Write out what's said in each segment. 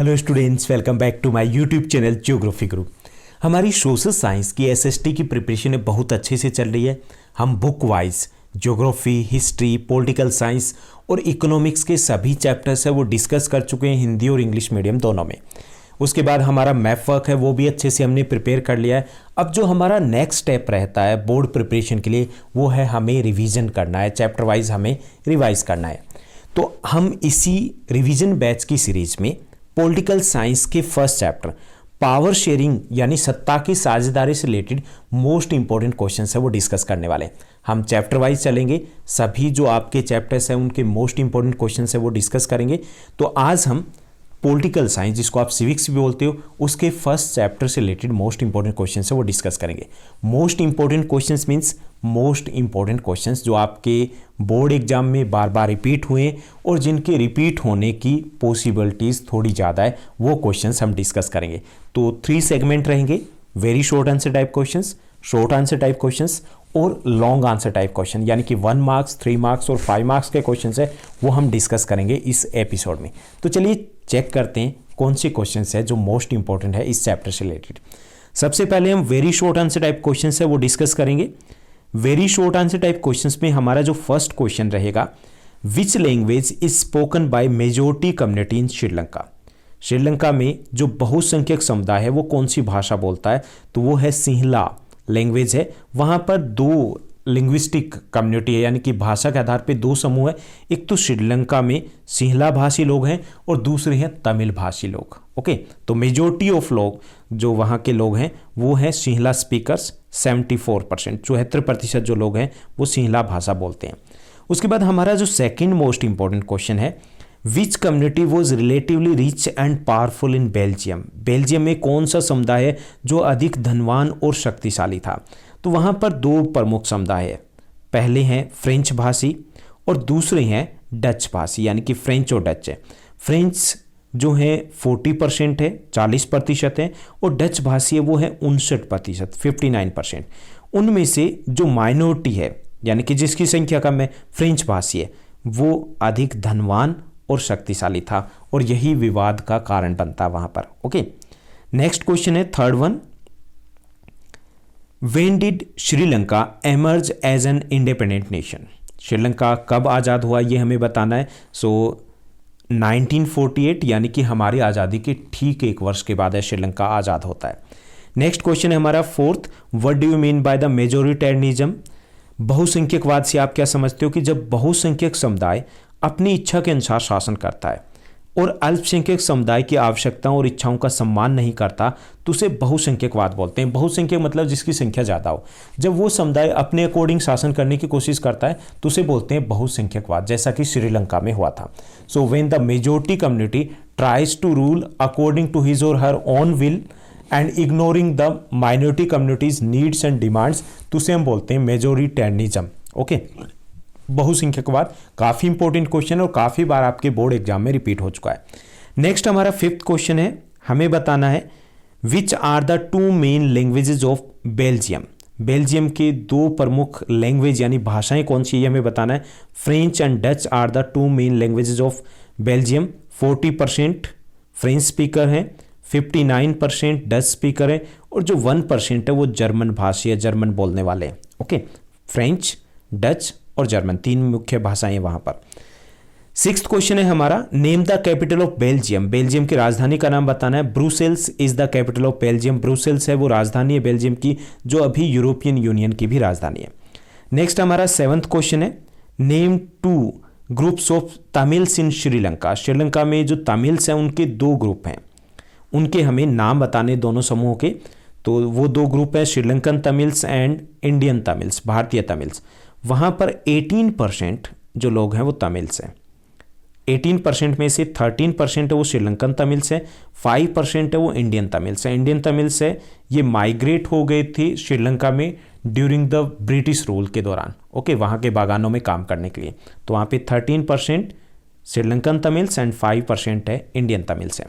Hello students, welcome back to my YouTube channel geography group. हमारी social science की SST की preparation बहुत अच्छे से चल रही है। हम book wise geography, history, political science और इकोनॉमिक्स के सभी चैप्टर्स है वो डिस्कस कर चुके हैं, हिंदी और इंग्लिश मीडियम दोनों में। उसके बाद हमारा मैप वर्क है वो भी अच्छे से हमने प्रिपेयर कर लिया है। अब जो हमारा नेक्स्ट स्टेप रहता है बोर्ड प्रिपरेशन के लिए वो है हमें रिवीजन करना है, चैप्टर वाइज हमें रिवाइज करना है। तो हम इसी रिवीजन बैच की सीरीज में पॉलिटिकल साइंस के फर्स्ट चैप्टर पावर शेयरिंग यानी सत्ता की साझेदारी से रिलेटेड मोस्ट इंपॉर्टेंट क्वेश्चंस है वो डिस्कस करने वाले हैं। हम चैप्टर वाइज चलेंगे, सभी जो आपके चैप्टर्स हैं उनके मोस्ट इंपॉर्टेंट क्वेश्चंस है वो डिस्कस करेंगे। तो आज हम पॉलिटिकल साइंस, जिसको आप सिविक्स भी बोलते हो, उसके फर्स्ट चैप्टर से रिलेटेड मोस्ट इंपॉर्टेंट क्वेश्चंस है वो डिस्कस करेंगे। Most important questions means most important questions जो आपके बोर्ड एग्जाम में बार बार रिपीट हुए और जिनके रिपीट होने की पॉसिबिलिटीज थोड़ी ज़्यादा है, वो क्वेश्चंस हम डिस्कस करेंगे। तो 3 सेगमेंट रहेंगे, very short answer type questions, short answer type questions और लॉन्ग आंसर टाइप क्वेश्चन, यानी कि 1 मार्क्स, 3 मार्क्स और 5 मार्क्स के क्वेश्चंस है वो हम डिस्कस करेंगे इस एपिसोड में। तो चलिए चेक करते हैं कौन से क्वेश्चंस है जो मोस्ट इंपॉर्टेंट है इस चैप्टर से रिलेटेड। सबसे पहले हम very short answer type questions है वो डिस्कस करेंगे। Very short answer type questions में हमारा जो फर्स्ट क्वेश्चन रहेगा, which language is spoken by majority community in Sri Lanka. Sri Lanka में जो बहुसंख्यक समुदाय है वो कौन सी भाषा बोलता है, तो वो है सिंहला लैंग्वेज है। वहाँ पर 2 लिंग्विस्टिक कम्युनिटी है, यानी कि भाषा के आधार पे 2 समूह है। एक तो श्रीलंका में सिंहला भाषी लोग हैं और दूसरे हैं तमिल भाषी लोग। ओके, तो मेजोरिटी ऑफ लोग जो वहाँ के लोग हैं वो हैं सिंहला स्पीकर्स, 74%, 74% जो लोग हैं वो सिंहला भाषा बोलते हैं। उसके बाद हमारा जो सेकेंड मोस्ट इंपॉर्टेंट क्वेश्चन है, विच community was relatively rich and powerful in Belgium. Belgium में कौन सा समुदाय है जो अधिक धनवान और शक्तिशाली था, तो वहाँ पर 2 प्रमुख समुदाय है। पहले हैं फ्रेंच भाषी और दूसरे हैं डच भाषी, यानी कि फ्रेंच और डच है। फ्रेंच जो है 40% है, 40% है, और डच भाषी है वो है 59%, 59%। उनमें से जो माइनॉरिटी है यानी कि जिसकी संख्या कम है, फ्रेंच भाषी है, वो अधिक धनवान और शक्तिशाली था और यही विवाद का कारण बनता वहां पर। ओके, नेक्स्ट क्वेश्चन है third one, when did Sri Lanka emerge as an independent nation. Sri Lanka कब आज़ाद हुआ ये हमें बताना है। सो 1948 यानी कि हमारी आज़ादी के ठीक 1 वर्ष के बाद है श्रीलंका आज़ाद होता है। नेक्स्ट क्वेश्चन है हमारा fourth, what do you mean by the majoritarianism. बहुसंख्यकवाद से आप क्या समझते हो कि जब बहुसंख्यक समुदाय अपनी इच्छा के अनुसार शासन करता है और अल्पसंख्यक समुदाय की आवश्यकताओं और इच्छाओं का सम्मान नहीं करता तो उसे बहुसंख्यकवाद बोलते हैं। बहुसंख्यक मतलब जिसकी संख्या ज़्यादा हो। जब वो समुदाय अपने अकॉर्डिंग शासन करने की कोशिश करता है तो उसे बोलते हैं बहुसंख्यकवाद, जैसा कि श्रीलंका में हुआ था। So when the majority community tries to rule according to his or her own will and ignoring the minority communities needs and demands, तो उसे हम बोलते हैं मेजोरिटेरियनिज्म। ओके, बहुसंख्यकवाद काफी इंपॉर्टेंट क्वेश्चन और काफी बार आपके बोर्ड एग्जाम में रिपीट हो चुका है। नेक्स्ट हमारा 5th क्वेश्चन है, हमें बताना है which are the 2 main languages of Belgium. Belgium के 2 प्रमुख लैंग्वेज यानी भाषाएं कौन सी है हमें बताना है। French and Dutch are the 2 main languages of Belgium. 40% French speaker हैं, 59% डच स्पीकर है और जो 1% है वो जर्मन भाषी है, जर्मन बोलने वाले हैं। ओके, फ्रेंच, डच और जर्मन 3 मुख्य भाषाएं वहां पर। 6th क्वेश्चन है हमारा, name the capital of Belgium. Belgium की राजधानी का नाम बताना है। Brussels is the capital of Belgium. Brussels है वो राजधानी है बेल्जियम की, जो अभी यूरोपियन यूनियन की भी राजधानी है। नेक्स्ट हमारा 7th क्वेश्चन है, नेम 2 ग्रुप्स ऑफ तमिल्स इन श्रीलंका। श्रीलंका में जो तमिल्स हैं उनके 2 ग्रुप हैं, उनके हमें नाम बताने दोनों समूहों के। तो वो 2 ग्रुप है, Sri Lankan Tamils and Indian Tamils, भारतीय तमिल्स। वहाँ पर 18% जो लोग हैं वो तमिल्स हैं। 18% में से 13% है वो श्रीलंकन तमिल्स है, 5% है वो इंडियन तमिल्स है। इंडियन तमिल्स है ये माइग्रेट हो गए थे श्रीलंका में ड्यूरिंग द ब्रिटिश रूल के दौरान। ओके, वहाँ के बागानों में काम करने के लिए। तो वहाँ पे 13% श्रीलंकन तमिल्स एंड 5% है इंडियन तमिल्स है।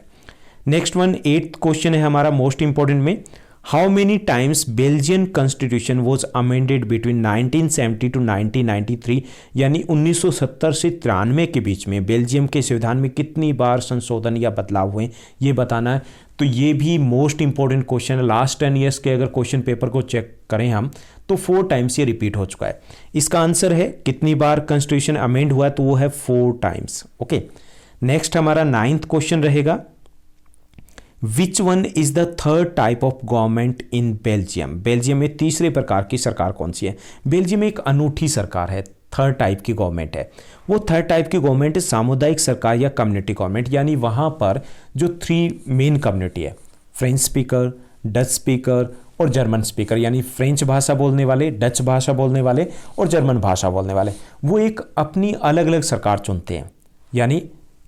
नेक्स्ट वन 8th क्वेश्चन है हमारा मोस्ट इंपॉर्टेंट में, how many times Belgian constitution was amended between 1970 to 1993, यानी 1970 से 93 के बीच में बेल्जियम के संविधान में कितनी बार संशोधन या बदलाव हुए, ये बताना है। तो ये भी मोस्ट इंपॉर्टेंट क्वेश्चन है। लास्ट 10 ईयर्स के अगर क्वेश्चन पेपर को चेक करें हम, तो 4 टाइम्स ये रिपीट हो चुका है। इसका आंसर है कितनी बार कॉन्स्टिट्यूशन अमेंड हुआ है, तो वो है 4 टाइम्स। ओके, नेक्स्ट हमारा 9th क्वेश्चन रहेगा, which one is the third type of government in Belgium. Belgium में तीसरे प्रकार की सरकार कौन सी है। बेल्जियम में एक अनूठी सरकार है, थर्ड टाइप की गवर्नमेंट है। वो थर्ड टाइप की गवर्नमेंट है सामुदायिक सरकार या कम्युनिटी गवर्नमेंट, यानी वहाँ पर जो 3 मेन कम्युनिटी है, फ्रेंच स्पीकर, डच स्पीकर और जर्मन स्पीकर, यानी फ्रेंच भाषा बोलने वाले, डच भाषा बोलने वाले और जर्मन भाषा बोलने वाले, वो एक अपनी अलग अलग सरकार चुनते हैं, यानी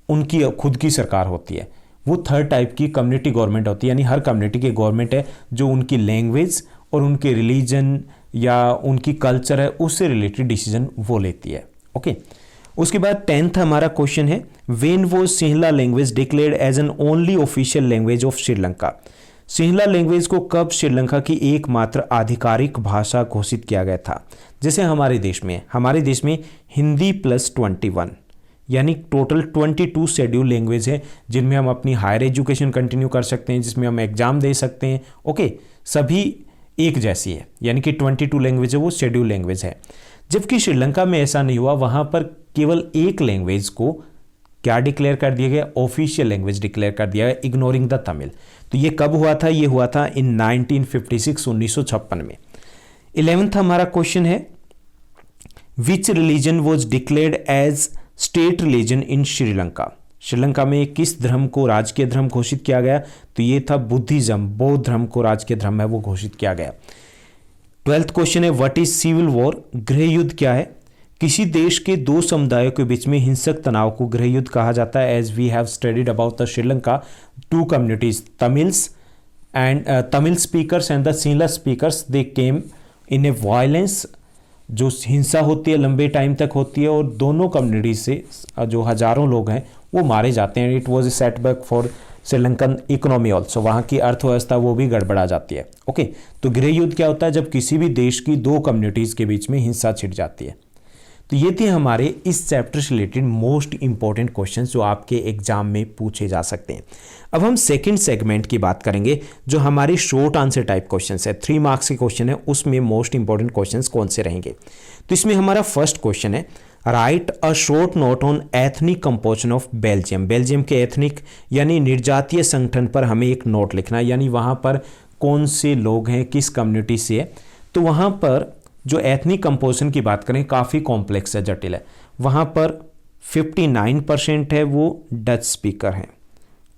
उनकी खुद की सरकार होती है। वो थर्ड टाइप की कम्युनिटी गवर्नमेंट होती है, यानी हर कम्युनिटी की गवर्नमेंट है जो उनकी लैंग्वेज और उनके रिलीजन या उनकी कल्चर है उससे रिलेटेड डिसीजन वो लेती है। ओके, उसके बाद 10th हमारा क्वेश्चन है, when was Sinhala language declared as an only official language of Sri Lanka. Sinhala language को कब श्रीलंका की एकमात्र आधिकारिक भाषा घोषित किया गया था। जैसे हमारे देश में हिंदी +21 यानी टोटल 22 शेड्यूल लैंग्वेज है, जिनमें हम अपनी हायर एजुकेशन कंटिन्यू कर सकते हैं, जिसमें हम एग्जाम दे सकते हैं। ओके, सभी एक जैसी है, यानी कि 22 लैंग्वेज है वो शेड्यूल लैंग्वेज है। जबकि श्रीलंका में ऐसा नहीं हुआ, वहाँ पर केवल एक लैंग्वेज को क्या डिक्लेयर कर दिया गया, ऑफिशियल लैंग्वेज डिक्लेयर कर दिया गया, इग्नोरिंग द तमिल। तो ये कब हुआ था, ये हुआ था इन 1956 में। 11th हमारा क्वेश्चन है, which religion was declared as state religion in Sri Lanka. Sri Lanka में किस धर्म को राजकीय धर्म घोषित किया गया, तो ये था बुद्धिज्म, बौद्ध धर्म को राजकीय धर्म है वो घोषित किया गया। 12th क्वेश्चन है, व्हाट इज सिविल वॉर। गृह युद्ध क्या है। किसी देश के 2 समुदायों के बीच में हिंसक तनाव को गृह युद्ध कहा जाता है। As we have studied about the Sri Lanka 2 communities, Tamil speakers and the Sinhala speakers, they came in a violence. जो हिंसा होती है लंबे टाइम तक होती है और दोनों कम्युनिटी से जो हजारों लोग हैं वो मारे जाते हैं। It was a setback for Sri Lankan economy also, वहाँ की अर्थव्यवस्था वो भी गड़बड़ा जाती है। ओके, तो गृह युद्ध क्या होता है, जब किसी भी देश की 2 कम्युनिटीज़ के बीच में हिंसा छिड़ जाती है। तो ये थे हमारे इस चैप्टर से रिलेटेड मोस्ट इंपॉर्टेंट क्वेश्चंस जो आपके एग्जाम में पूछे जा सकते हैं। अब हम सेकंड सेगमेंट की बात करेंगे, जो हमारी शॉर्ट आंसर टाइप क्वेश्चंस है, 3 मार्क्स के क्वेश्चन है, उसमें मोस्ट इंपॉर्टेंट क्वेश्चंस कौन से रहेंगे। तो इसमें हमारा फर्स्ट क्वेश्चन है, right a short note on ethnic composition of Belgium. Belgium के एथनिक यानी निर्जातीय संगठन पर हमें एक नोट लिखना है, यानी वहाँ पर कौन से लोग हैं, किस कम्युनिटी से है। तो वहाँ पर जो एथनिक कंपोजिशन की बात करें काफ़ी कॉम्प्लेक्स है, जटिल है। वहाँ पर 59% है वो डच स्पीकर हैं।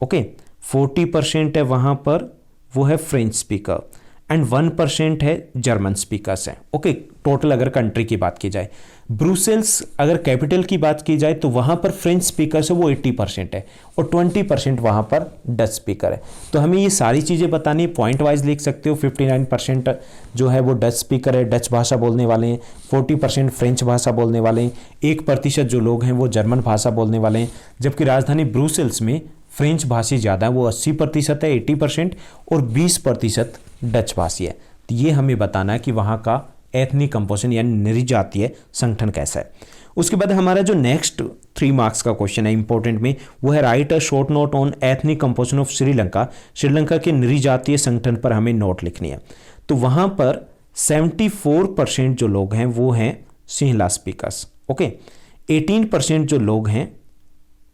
ओके, 40% है वहाँ पर वो है फ्रेंच स्पीकर एंड 1% है जर्मन स्पीकर्स हैं। ओके, टोटल अगर कंट्री की बात की जाए, ब्रुसेल्स अगर कैपिटल की बात की जाए तो वहाँ पर फ्रेंच स्पीकर्स है वो 80% है और 20% वहाँ पर डच स्पीकर है। तो हमें ये सारी चीज़ें बतानी, पॉइंट वाइज लिख सकते हो। 59% जो है वो डच स्पीकर है, डच भाषा बोलने वाले हैं, 40% फ्रेंच भाषा बोलने वाले हैं, 1% जो लोग हैं वो जर्मन भाषा बोलने वाले हैं। जबकि राजधानी ब्रुसेल्स में फ्रेंच भाषी ज़्यादा है, वो 80% है, 80%, और 20% डच भाषी है। तो ये हमें बताना है कि वहाँ का एथनिक कंपोजिशन यानी निर्जातीय संगठन कैसा है। उसके बाद हमारा जो नेक्स्ट 3 मार्क्स का क्वेश्चन है इंपॉर्टेंट में, वो है right a short note on ethnic composition of Sri Lanka. Sri Lanka के निर्जातीय संगठन पर हमें नोट लिखनी है। तो वहाँ पर 74% जो लोग हैं वो हैं सिंहला स्पीकर्स। ओके, 18% जो लोग हैं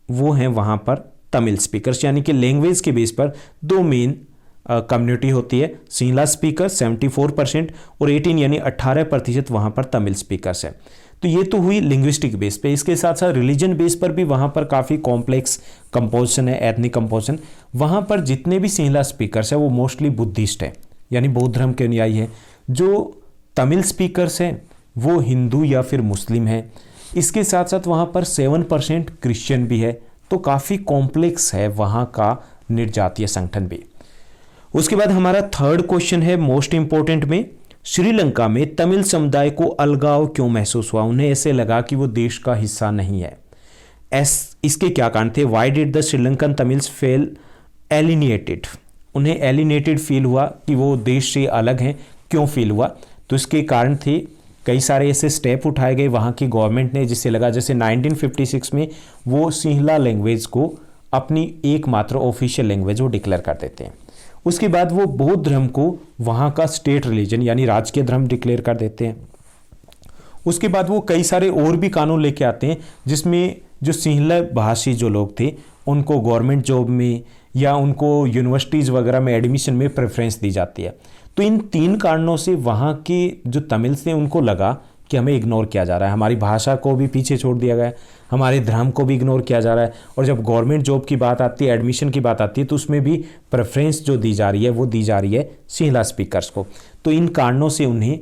वो हैं वहाँ पर तमिल स्पीकर्स, यानी कि लैंग्वेज के बेस पर 2 मेन कम्युनिटी होती है, सिंहला स्पीकर 74% और 18 यानी 18% वहाँ पर तमिल स्पीकर्स है। तो ये तो हुई लिंग्विस्टिक बेस पे। इसके साथ साथ रिलीजन बेस पर भी वहाँ पर काफ़ी कॉम्प्लेक्स कंपोजिशन है, एथनिक कंपोजिशन। वहाँ पर जितने भी सिंहला स्पीकर्स हैं वो मोस्टली बुद्धिस्ट है, यानी बौद्ध धर्म के अनुयायी है। जो तमिल स्पीकर्स हैं वो हिंदू या फिर मुस्लिम है। इसके साथ साथ वहाँ पर 7% क्रिश्चियन भी है। तो काफ़ी कॉम्प्लेक्स है वहाँ का निर्जातीय संगठन भी। उसके बाद हमारा थर्ड क्वेश्चन है मोस्ट इंपॉर्टेंट में, श्रीलंका में तमिल समुदाय को अलगाव क्यों महसूस हुआ, उन्हें ऐसे लगा कि वो देश का हिस्सा नहीं है। इसके क्या कारण थे। Why did the Sri Lankan Tamils feel alienated. उन्हें एलिनेटेड फील हुआ कि वो देश से अलग हैं। क्यों फील हुआ? तो इसके कारण थे, कई सारे ऐसे स्टेप उठाए गए वहाँ की गवर्नमेंट ने, जिससे लगा जैसे 1956 में वो सिंहला लैंग्वेज को अपनी एकमात्र ऑफिशियल लैंग्वेज वो डिक्लेयर कर देते हैं। उसके बाद वो बौद्ध धर्म को वहाँ का स्टेट रिलीजन यानी राजकीय धर्म डिक्लेयर कर देते हैं। उसके बाद वो कई सारे और भी कानून लेके आते हैं, जिसमें जो सिंहला भाषी जो लोग थे उनको गवर्नमेंट जॉब में या उनको यूनिवर्सिटीज़ वगैरह में एडमिशन में प्रेफरेंस दी जाती है। तो इन 3 कारणों से वहाँ के जो तमिल्स थे उनको लगा कि हमें इग्नोर किया जा रहा है, हमारी भाषा को भी पीछे छोड़ दिया गया है, हमारे धर्म को भी इग्नोर किया जा रहा है। और जब गवर्नमेंट जॉब की बात आती है, एडमिशन की बात आती है, तो उसमें भी प्रेफरेंस जो दी जा रही है वो दी जा रही है सिंहला स्पीकर्स को। तो इन कारणों से उन्हें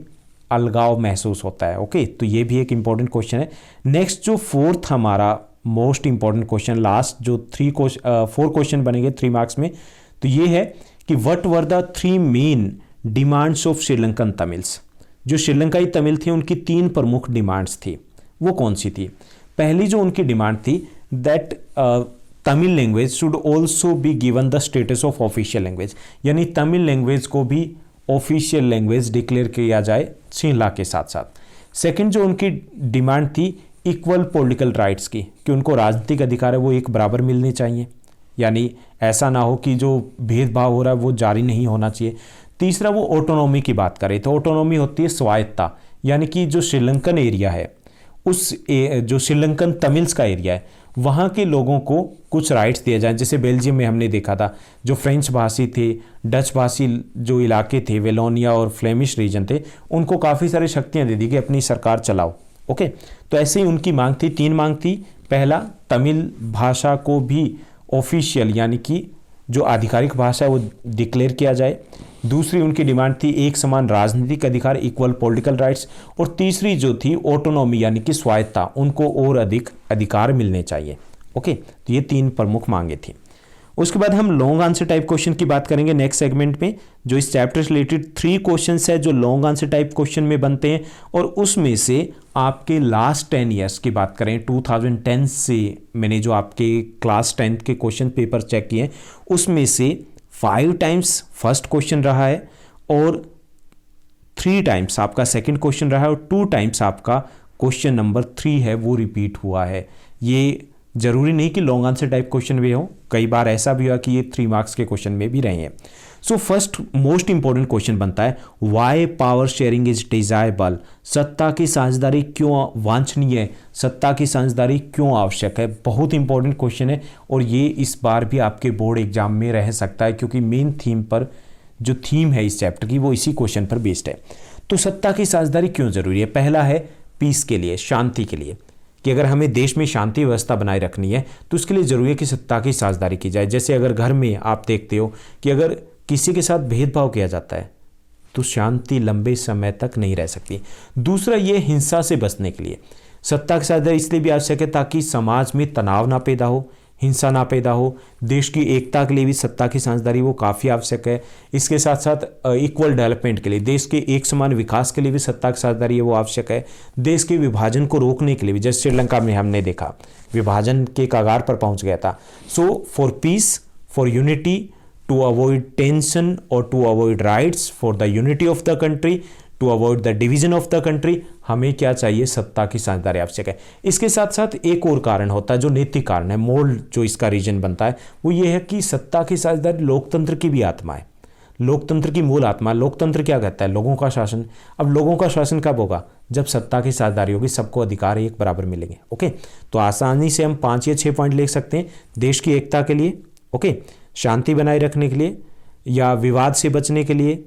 अलगाव महसूस होता है। ओके, तो ये भी एक इंपॉर्टेंट क्वेश्चन है। नेक्स्ट जो 4th हमारा मोस्ट इंपॉर्टेंट क्वेश्चन, लास्ट जो 4 क्वेश्चन बनेंगे 3 मार्क्स में, तो ये है कि what were the 3 main demands of Sri Lankan Tamils. जो श्रीलंकाई तमिल थे उनकी 3 प्रमुख डिमांड्स थी, वो कौन सी थी? पहली जो उनकी डिमांड थी that Tamil language should also be given the status of official language, यानी तमिल लैंग्वेज को भी ऑफिशियल लैंग्वेज डिक्लेयर किया जाए सिंहला के साथ साथ। सेकंड जो उनकी डिमांड थी इक्वल पॉलिटिकल राइट्स की, कि उनको राजनीतिक अधिकार है वो एक बराबर मिलने चाहिए, यानी ऐसा ना हो कि जो भेदभाव हो रहा है वो जारी नहीं होना चाहिए। तीसरा वो ऑटोनॉमी की बात करें तो ऑटोनॉमी होती है स्वायत्ता, यानी कि जो श्रीलंकन एरिया है जो श्रीलंकन तमिल्स का एरिया है वहाँ के लोगों को कुछ राइट्स दिए जाएं। जैसे बेल्जियम में हमने देखा था जो फ्रेंच भाषी थे, डच भाषी जो इलाके थे, वेलोनिया और फ्लेमिश रीजन थे, उनको काफ़ी सारी शक्तियाँ दे दी कि अपनी सरकार चलाओ। ओके, तो ऐसे ही उनकी मांग थी, 3 मांग थी। पहला, तमिल भाषा को भी ऑफिशियल यानी कि जो आधिकारिक भाषा है वो डिक्लेयर किया जाए। दूसरी उनकी डिमांड थी एक समान राजनीतिक अधिकार, इक्वल पॉलिटिकल राइट्स। और तीसरी जो थी ऑटोनॉमी यानी कि स्वायत्ता, उनको और अधिक अधिकार मिलने चाहिए। ओके, तो ये 3 प्रमुख मांगे थी। उसके बाद हम लॉन्ग आंसर टाइप क्वेश्चन की बात करेंगे नेक्स्ट सेगमेंट में। जो इस चैप्टर से रिलेटेड 3 क्वेश्चंस है जो लॉन्ग आंसर टाइप क्वेश्चन में बनते हैं, और उसमें से आपके लास्ट 10 ईयर्स की बात करें 2010 से मैंने जो आपके क्लास 10th के क्वेश्चन पेपर चेक किए उसमें से 5 टाइम्स फर्स्ट क्वेश्चन रहा है और 3 टाइम्स आपका सेकंड क्वेश्चन रहा है और 2 टाइम्स आपका क्वेश्चन नंबर 3 है वो रिपीट हुआ है। ये जरूरी नहीं कि लॉन्ग आंसर टाइप क्वेश्चन भी हो, कई बार ऐसा भी हुआ कि ये 3 मार्क्स के क्वेश्चन में भी रहे हैं। So first most important question बनता है why power sharing is desirable. सत्ता की साझेदारी क्यों वांछनीय है, सत्ता की साझेदारी क्यों आवश्यक है। बहुत इंपॉर्टेंट क्वेश्चन है और ये इस बार भी आपके बोर्ड एग्जाम में रह सकता है, क्योंकि मेन थीम पर जो थीम है इस चैप्टर की वो इसी क्वेश्चन पर बेस्ड है। तो सत्ता की साझेदारी क्यों जरूरी है? पहला है पीस के लिए, शांति के लिए, कि अगर हमें देश में शांति व्यवस्था बनाए रखनी है तो उसके लिए ज़रूरी है कि सत्ता की साझेदारी की जाए। जैसे अगर घर में आप देखते हो कि अगर किसी के साथ भेदभाव किया जाता है तो शांति लंबे समय तक नहीं रह सकती। दूसरा ये हिंसा से बचने के लिए सत्ता की साझेदारी इसलिए भी आवश्यक है ताकि समाज में तनाव ना पैदा हो, हिंसा ना पैदा हो। देश की एकता के लिए भी सत्ता की साझेदारी वो काफ़ी आवश्यक है। इसके साथ साथ इक्वल डेवलपमेंट के लिए, देश के एक समान विकास के लिए भी सत्ता की साझेदारी है वो आवश्यक है। देश के विभाजन को रोकने के लिए भी, जैसे श्रीलंका में हमने देखा विभाजन के कगार पर पहुंच गया था। So for peace, for unity, to avoid tension और to avoid riots, for the unity of the country, to avoid the division of the country, हमें क्या चाहिए? सत्ता की साझेदारी आवश्यक है। इसके साथ साथ एक और कारण होता है जो नैतिक कारण है, मोल्ड जो इसका रीजन बनता है वो ये है कि सत्ता की साझेदारी लोकतंत्र की भी आत्मा है, लोकतंत्र की मूल आत्मा। लोकतंत्र क्या कहता है? लोगों का शासन। अब लोगों का शासन कब होगा? जब सत्ता की साझेदारी होगी, सबको अधिकार एक बराबर मिलेंगे। ओके, तो आसानी से हम 5 या 6 पॉइंट लिख सकते हैं। देश की एकता के लिए, ओके, शांति बनाए रखने के लिए या विवाद से बचने के लिए,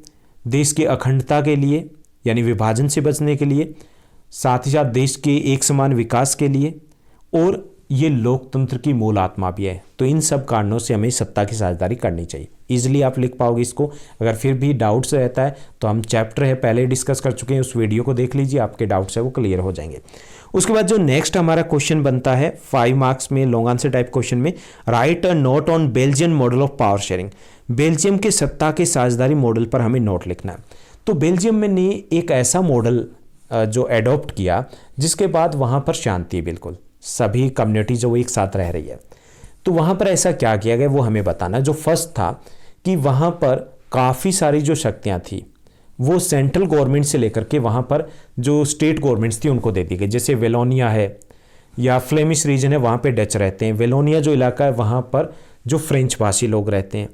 देश की अखंडता के लिए यानी विभाजन से बचने के लिए, साथ ही साथ देश के एक समान विकास के लिए, और ये लोकतंत्र की मूल आत्मा भी है। तो इन सब कारणों से हमें सत्ता की साझेदारी करनी चाहिए। इजीली आप लिख पाओगे इसको। अगर फिर भी डाउट्स रहता है तो हम चैप्टर है पहले डिस्कस कर चुके हैं, उस वीडियो को देख लीजिए, आपके डाउट्स है वो क्लियर हो जाएंगे। उसके बाद जो नेक्स्ट हमारा क्वेश्चन बनता है 5 मार्क्स में लॉन्ग आंसर टाइप क्वेश्चन में, right a note on Belgian model of power sharing. Belgium के सत्ता के साझेदारी मॉडल पर हमें नोट लिखना है। तो बेल्जियम में ने एक ऐसा मॉडल जो एडॉप्ट किया जिसके बाद वहाँ पर शांति, बिल्कुल सभी कम्युनिटी जो एक साथ रह रही है। तो वहाँ पर ऐसा क्या किया गया वो हमें बताना। जो फर्स्ट था कि वहाँ पर काफ़ी सारी जो शक्तियाँ थी वो सेंट्रल गवर्नमेंट से लेकर के वहाँ पर जो स्टेट गवर्नमेंट्स थी उनको दे दी गई। जैसे वेलोनिया है या फ्लेमिश रीजन है, वहाँ पे डच रहते हैं। वेलोनिया जो इलाका है वहाँ पर जो फ्रेंच भाषी लोग रहते हैं,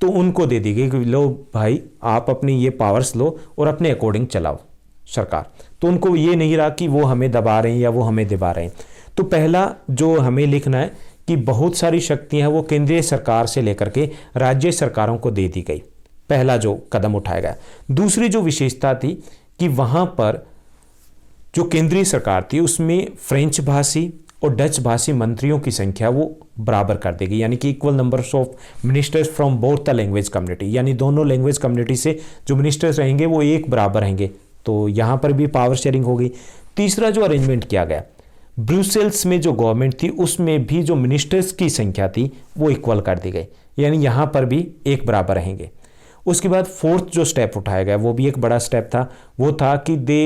तो उनको दे दी गई कि लो भाई आप अपनी ये पावर्स लो और अपने अकॉर्डिंग चलाओ सरकार। तो उनको ये नहीं रहा कि वो हमें दबा रहे हैं या वो हमें दबा रहे हैं। तो पहला जो हमें लिखना है कि बहुत सारी शक्तियाँ वो केंद्रीय सरकार से लेकर के राज्य सरकारों को दे दी गई, पहला जो कदम उठाया गया। दूसरी जो विशेषता थी कि वहाँ पर जो केंद्रीय सरकार थी उसमें फ्रेंच भाषी और डच भाषी मंत्रियों की संख्या वो बराबर कर देगी, यानी कि equal numbers of ministers from both the language community, यानी दोनों लैंग्वेज कम्युनिटी से जो मिनिस्टर्स रहेंगे वो एक बराबर रहेंगे। तो यहाँ पर भी पावर शेयरिंग हो गई। तीसरा जो अरेंजमेंट किया गया, ब्रुसेल्स में जो गवर्नमेंट थी उसमें भी जो मिनिस्टर्स की संख्या थी वो इक्वल कर दी गई, यानी यहाँ पर भी एक बराबर रहेंगे। उसके बाद फोर्थ जो स्टेप उठाया गया वो भी एक बड़ा स्टेप था, वो था कि they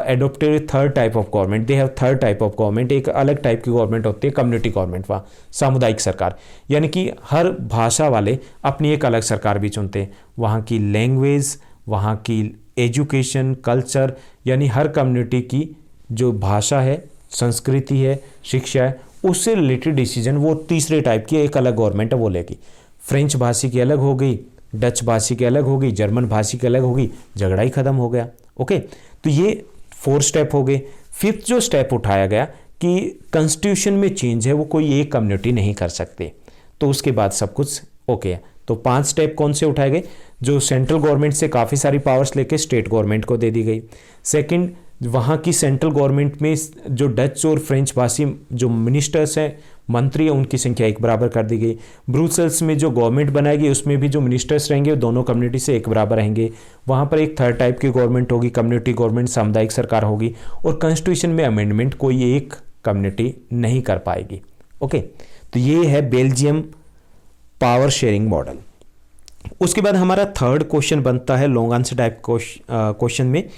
adopted third type of government. They have third type of government, एक अलग टाइप की गवर्नमेंट होती है कम्युनिटी गवर्नमेंट, वहाँ सामुदायिक सरकार, यानी कि हर भाषा वाले अपनी एक अलग सरकार भी चुनते हैं। वहाँ की लैंग्वेज, वहाँ की एजुकेशन, कल्चर, यानी हर कम्युनिटी की जो भाषा है, संस्कृति है, शिक्षा है, उससे रिलेटेड डिसीजन वो तीसरे टाइप की एक अलग गवर्नमेंट है वो लेगी। फ्रेंच भाषी की अलग हो गई, डच भाषी की अलग होगी, जर्मन भाषी की अलग होगी, झगड़ा ही खत्म हो गया। ओके, तो ये 4 स्टेप हो गए। फिफ्थ जो स्टेप उठाया गया कि कॉन्स्टिट्यूशन में चेंज है वो कोई एक कम्युनिटी नहीं कर सकते, तो उसके बाद सब कुछ ओके है। तो 5 स्टेप कौन से उठाए गए? जो सेंट्रल गवर्नमेंट से काफ़ी सारी पावर्स लेके स्टेट गवर्नमेंट को दे दी गई। सेकंड, वहाँ की सेंट्रल गवर्नमेंट में जो डच और फ्रेंच भाषी जो मिनिस्टर्स हैं, मंत्री हैं, उनकी संख्या एक बराबर कर दी गई। ब्रुसेल्स में जो गवर्नमेंट बनाएगी उसमें भी जो मिनिस्टर्स रहेंगे वो दोनों कम्युनिटी से एक बराबर रहेंगे। वहाँ पर एक थर्ड टाइप की गवर्नमेंट होगी, कम्युनिटी गवर्नमेंट, सामुदायिक सरकार होगी। और कॉन्स्टिट्यूशन में अमेंडमेंट कोई एक कम्युनिटी नहीं कर पाएगी। ओके, तो ये है बेल्जियम पावर शेयरिंग मॉडल। उसके बाद हमारा थर्ड क्वेश्चन बनता है लॉन्ग आंसर टाइप क्वेश्चन में,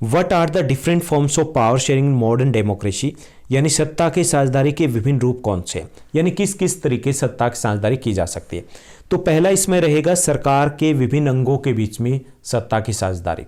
what are the different forms of power sharing in modern democracy, यानी सत्ता की साझेदारी के विभिन्न रूप कौन से हैं, यानी किस किस तरीके से सत्ता की साझेदारी की जा सकती है। तो पहला इसमें रहेगा सरकार के विभिन्न अंगों के बीच में सत्ता की साझेदारी,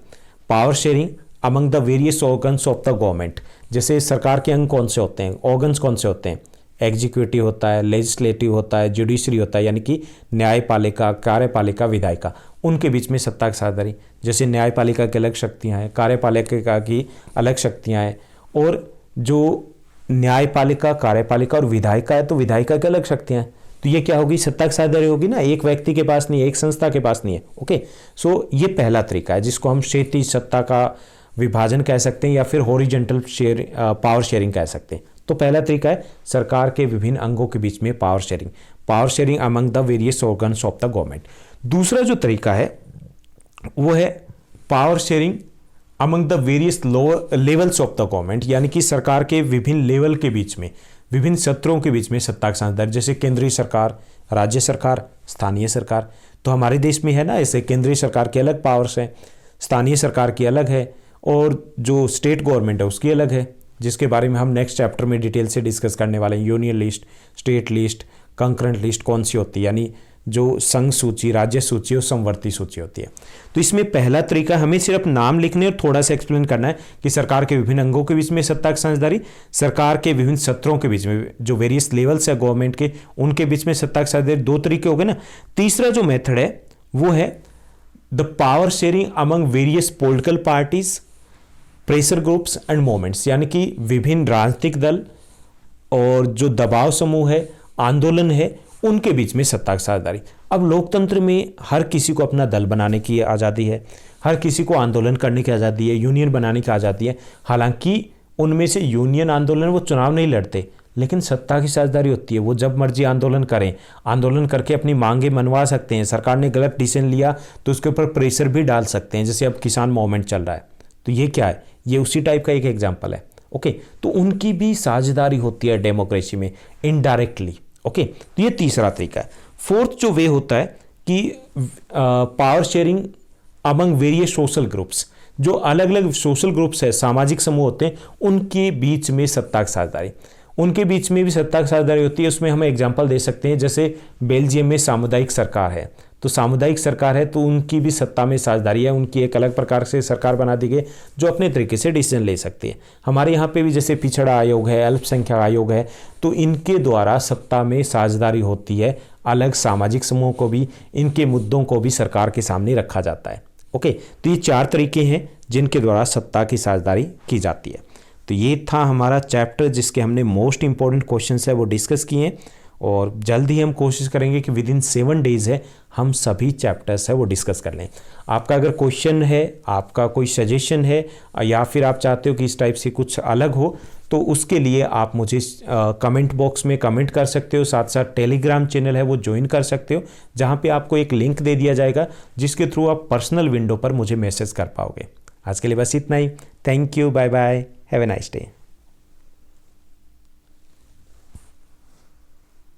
power sharing among the various organs of the government. जैसे सरकार के अंग कौन से होते हैं, ऑर्गन्स कौन से होते हैं? एग्जीक्यूटिव होता है, लेजिस्लेटिव होता है, जुडिशरी होता है, यानी कि न्यायपालिका, कार्यपालिका, विधायिका, उनके बीच में सत्ता की साझेदारी। जैसे न्यायपालिका की अलग शक्तियां हैं, कार्यपालिका की अलग शक्तियां हैं, और जो न्यायपालिका, कार्यपालिका और विधायिका है तो विधायिका की अलग शक्तियां हैं। तो ये क्या होगी? सत्ता की साझेदारी होगी ना, एक व्यक्ति के पास नहीं है, एक संस्था के पास नहीं है। ओके, सो ये पहला तरीका है जिसको हम क्षेत्रीय सत्ता का विभाजन कह सकते हैं या फिर हॉरिजॉन्टल पावर शेयरिंग कह सकते हैं। तो पहला तरीका है सरकार के विभिन्न अंगों के बीच में power sharing among the various organs of the government. दूसरा जो तरीका है वो है power sharing among the various levels of the government, यानी कि सरकार के विभिन्न लेवल के बीच में, विभिन्न सत्रों के बीच में सत्ता की साझेदारी। जैसे केंद्रीय सरकार, राज्य सरकार, स्थानीय सरकार। तो हमारे देश में है ना, ऐसे केंद्रीय सरकार की अलग पावर्स हैं, स्थानीय सरकार की अलग है, और जो स्टेट गवर्नमेंट है उसकी अलग है, जिसके बारे में हम नेक्स्ट चैप्टर में डिटेल से डिस्कस करने वाले हैं। Union list, state list, concurrent list कौन सी होती है, यानी जो संघ सूची, राज्य सूची और समवर्ती सूची होती है। तो इसमें पहला तरीका हमें सिर्फ नाम लिखने और थोड़ा सा एक्सप्लेन करना है कि सरकार के विभिन्न अंगों के बीच में सत्ता की साझेदारी, सरकार के विभिन्न सत्रों के बीच में, जो वेरियस लेवल्स है गवर्नमेंट के, उनके बीच में सत्ता की साझेदारी। 2 तरीके हो गए ना। तीसरा जो मेथड है वो है the power sharing among various political parties, pressure groups and movements, यानी कि विभिन्न राजनीतिक दल और जो दबाव समूह है, आंदोलन है, उनके बीच में सत्ता की साझेदारी। अब लोकतंत्र में हर किसी को अपना दल बनाने की आज़ादी है, हर किसी को आंदोलन करने की आज़ादी है, यूनियन बनाने की आज़ादी है। हालांकि उनमें से यूनियन आंदोलन वो चुनाव नहीं लड़ते, लेकिन सत्ता की साझेदारी होती है। वो जब मर्जी आंदोलन करें, आंदोलन करके अपनी मांगे मनवा सकते हैं। सरकार ने गलत डिसीजन लिया तो उसके ऊपर प्रेशर भी डाल सकते हैं, जैसे अब किसान मूवमेंट चल रहा है। तो ये क्या है? ये उसी टाइप का एक एग्जाम्पल है। ओके, तो उनकी भी साझेदारी होती है डेमोक्रेसी में इनडायरेक्टली। ओके, तो ये तीसरा तरीका है। फोर्थ जो वे होता है कि power sharing among various social groups, जो अलग अलग सोशल ग्रुप्स है, सामाजिक समूह होते हैं, उनके बीच में सत्ता की साझेदारी, उनके बीच में भी सत्ता की साझेदारी होती है। उसमें हम एग्जांपल दे सकते हैं, जैसे बेल्जियम में सामुदायिक सरकार है, तो सामुदायिक सरकार है तो उनकी भी सत्ता में साझेदारी है, उनकी एक अलग प्रकार से सरकार बना दी गई जो अपने तरीके से डिसीजन ले सकती है। हमारे यहाँ पे भी जैसे पिछड़ा आयोग है, अल्पसंख्यक आयोग है, तो इनके द्वारा सत्ता में साझेदारी होती है। अलग सामाजिक समूह को भी, इनके मुद्दों को भी सरकार के सामने रखा जाता है। ओके, तो ये 4 तरीके हैं जिनके द्वारा सत्ता की साझेदारी की जाती है। तो ये था हमारा चैप्टर जिसके हमने मोस्ट इंपॉर्टेंट क्वेश्चंस है वो डिस्कस किए हैं, और जल्द ही हम कोशिश करेंगे कि विद इन 7 डेज है हम सभी चैप्टर्स है वो डिस्कस कर लें। आपका अगर क्वेश्चन है, आपका कोई सजेशन है, या फिर आप चाहते हो कि इस टाइप से कुछ अलग हो, तो उसके लिए आप मुझे कमेंट बॉक्स में कमेंट कर सकते हो। साथ साथ टेलीग्राम चैनल है वो ज्वाइन कर सकते हो, जहाँ पे आपको एक लिंक दे दिया जाएगा जिसके थ्रू आप पर्सनल विंडो पर मुझे मैसेज कर पाओगे। आज के लिए बस इतना ही। Thank you, bye bye, have a nice day.